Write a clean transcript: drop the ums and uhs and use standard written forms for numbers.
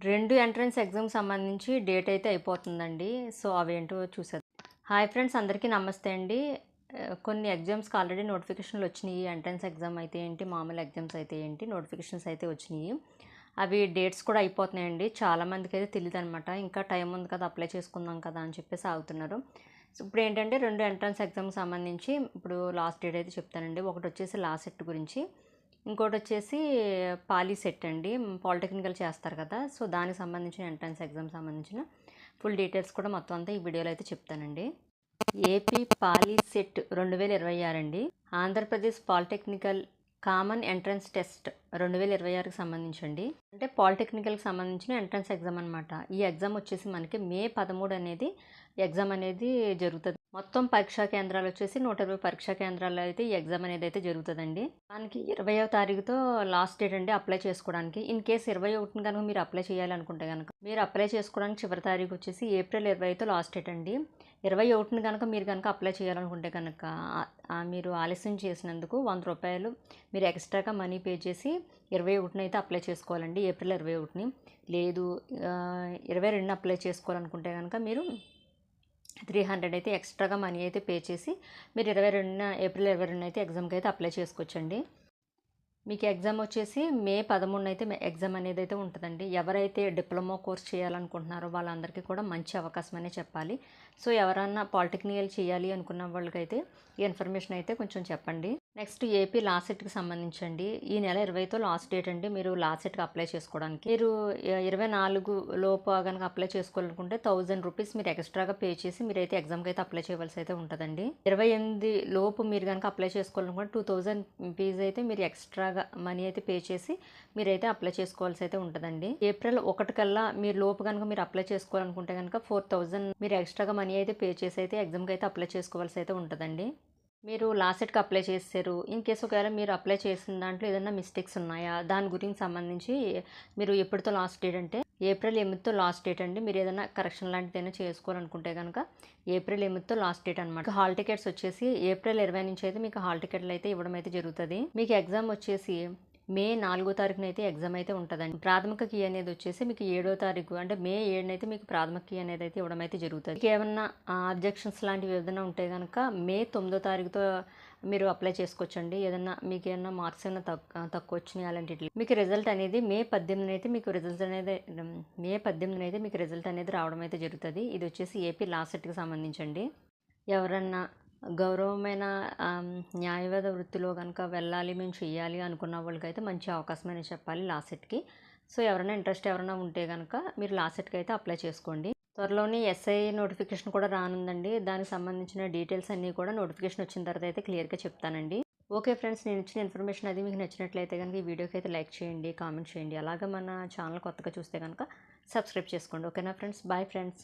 2 entrance ఎగ్జామ్‌కి సంబంధించి date అయితే అయిపోతుందండి. సో, అవేంటో చూసేద్దాం. హాయ్ ఫ్రెండ్స్, అందరికీ నమస్తే అండి. కొన్ని ఎగ్జామ్స్‌కి ఆల్రెడీ నోటిఫికేషన్‌లు వచ్చినియి. ఎంట్రన్స్ ఎగ్జామ్ అయితే ఏంటి, మామూలు ఎగ్జామ్స్ అయితే ఏంటి, నోటిఫికేషన్స్ అయితే వచ్చినియి. అవి డేట్స్ కూడా అయిపోతున్నాయండి. చాలామందికైతే తెలీదనమాట. ఇంకా టైం ఉంది కదా, అప్లై చేసుకుందాం కదా అని చెప్పేసి ఆగుతున్నారు. సో, ఇప్పుడేంటంటే 2 ఎంట్రన్స్ ఎగ్జామ్‌కి సంబంధించి ఇప్పుడు లాస్ట్ డేట్ అయితే చెప్తానండి. ఒకటొచ్చేసి లా సెట్ గురించి, ఇంకోటొచ్చేసి పాలీ సెట్ అండి. పాలిటెక్నికల్ చేస్తారు కదా, సో దానికి సంబంధించిన ఎంట్రన్స్ ఎగ్జామ్ సంబంధించిన ఫుల్ డీటెయిల్స్ కూడా మొత్తం అంతా ఈ వీడియోలో అయితే చెప్తానండి. ఏపీ పాలీ సెట్ 2026 అండి. Andhra Pradesh polytechnical common entrance test 2026కి సంబంధించండి. అంటే పాలిటెక్నికల్కి సంబంధించిన ఎంట్రన్స్ ఎగ్జామ్ అనమాట. ఈ ఎగ్జామ్ వచ్చేసి మనకి మే 13 అనేది ఎగ్జామ్ అనేది జరుగుతుంది. మొత్తం పరీక్షా కేంద్రాలు వచ్చేసి 120 పరీక్షా కేంద్రాల్లో అయితే ఈ ఎగ్జామ్ అనేది అయితే జరుగుతుందండి. దానికి 20వ తారీఖుతో లాస్ట్ డేట్ అండి అప్లై చేసుకోవడానికి. ఇన్ కేసు 21ని కనుక మీరు అప్లై చేయాలనుకుంటే కనుక మీరు అప్లై చేసుకోవడానికి చివరి తారీఖు వచ్చేసి ఏప్రిల్ 20తో లాస్ట్ డేట్ అండి. 21ని కనుక మీరు కనుక అప్లై చేయాలనుకుంటే కనుక మీరు ఆలస్యం చేసినందుకు రూ. 100 మీరు ఎక్స్ట్రాగా మనీ పే చేసి 21ని అయితే అప్లై చేసుకోవాలండి. ఏప్రిల్ 21ని. లేదు 22ని అప్లై చేసుకోవాలనుకుంటే కనుక మీరు 300 అయితే ఎక్స్ట్రాగా మనీ అయితే పే చేసి మీరు ఏప్రిల్ 22న అయితే ఎగ్జామ్కి అయితే అప్లై చేసుకోవచ్చండి. మీకు ఎగ్జామ్ వచ్చేసి మే 13 అయితే ఎగ్జామ్ అనేది అయితే ఉంటుందండి. ఎవరైతే డిప్లొమా కోర్స్ చేయాలనుకుంటున్నారో వాళ్ళందరికీ కూడా మంచి అవకాశం అనే చెప్పాలి. సో, ఎవరన్నా పాలిటెక్నికల్ చేయాలి అనుకున్న వాళ్ళకైతే ఈ ఇన్ఫర్మేషన్ అయితే కొంచెం చెప్పండి. నెక్స్ట్ ఏపీ లా సెట్కి సంబంధించండి. ఈ నెల 20తో లాస్ట్ డేట్ అండి మీరు లా సెట్కి అప్లై చేసుకోవడానికి. మీరు 24 లోపు కనుక అప్లై చేసుకోవాలనుకుంటే రూ. 1000 మీరు ఎక్స్ట్రాగా పే చేసి మీరైతే ఎగ్జామ్కి అయితే అప్లై చేయవలసి అయితే ఉంటుందండి. 28 లోపు మీరు కనుక అప్లై చేసుకోవాలనుకుంటే 2000 ఫీజు అయితే మీరు ఎక్స్ట్రాగా మనీ అయితే పే చేసి మీరైతే అప్లై చేసుకోవాల్సి అయితే ఉంటుందండి. ఏప్రిల్ 1 కల్లా మీరు లోపు కనుక మీరు అప్లై చేసుకోవాలనుకుంటే కనుక 4000 మీరు ఎక్స్ట్రాగా మనీ అయితే పే చేసి అయితే ఎగ్జామ్కి అయితే అప్లై చేసుకోవాల్సి అయితే ఉంటుందండి. మీరు లాస్ట్ డేట్కి అప్లై చేశారు. ఇన్ కేసు ఒకవేళ మీరు అప్లై చేసిన దాంట్లో ఏదైనా మిస్టేక్స్ ఉన్నాయా, దాని గురించి సంబంధించి మీరు ఎప్పటితో లాస్ట్ డేట్ అంటే ఏప్రిల్ 8తో లాస్ట్ డేట్ అండి. మీరు ఏదైనా కరెక్షన్ లాంటిది ఏదైనా చేసుకోవాలనుకుంటే కనుక ఏప్రిల్ 8తో లాస్ట్ డేట్ అనమాట. హాల్ టికెట్స్ వచ్చేసి ఏప్రిల్ 20 నుంచి అయితే మీకు హాల్ టికెట్లు అయితే ఇవ్వడం అయితే జరుగుతుంది. మీకు ఎగ్జామ్ వచ్చేసి మే 4వ తారీఖున అయితే ఎగ్జామ్ అయితే ఉంటుందండి. ప్రాథమిక కీ అనేది వచ్చేసి మీకు 7వ తారీఖు అంటే మే 7న అయితే మీకు ప్రాథమిక కీ అనేది అయితే ఇవ్వడం అయితే జరుగుతుంది. మీకు ఏమన్నా అబ్జెక్షన్స్ లాంటివి ఏదైనా ఉంటే కనుక మే 9వ తారీఖుతో మీరు అప్లై చేసుకోవచ్చండి. మీకు ఏమన్నా మార్క్స్ ఏమైనా తక్కువ వచ్చినాయి అలాంటి మీకు రిజల్ట్ అనేది మే 18 అయితే మీకు రిజల్ట్ అనేది రావడం అయితే జరుగుతుంది. ఇది వచ్చేసి ఏపీ లా సెట్కి సంబంధించండి. ఎవరన్నా గౌరవమైన న్యాయవాద వృత్తిలో కనుక వెళ్ళాలి, మేము చెయ్యాలి అనుకున్న వాళ్ళకైతే మంచి అవకాశం అని చెప్పాలి లా సెట్కి. సో, ఎవరైనా ఇంట్రెస్ట్ ఎవరైనా ఉంటే కనుక మీరు లా సెట్కి అయితే అప్లై చేసుకోండి. త్వరలోని ఎస్ఐ నోటిఫికేషన్ కూడా రానుందండి. దానికి సంబంధించిన డీటెయిల్స్ అన్నీ కూడా నోటిఫికేషన్ వచ్చిన తర్వాత అయితే క్లియర్గా చెప్తానండి. ఓకే ఫ్రెండ్స్, నేను ఇచ్చిన ఇన్ఫర్మేషన్ అది మీకు నచ్చినట్లయితే కనుక ఈ వీడియోకి అయితే లైక్ చేయండి, కామెంట్ చేయండి. అలాగే మన ఛానల్ కొత్తగా చూస్తే కనుక సబ్స్క్రైబ్ చేసుకోండి. ఓకేనా ఫ్రెండ్స్, బాయ్ ఫ్రెండ్స్.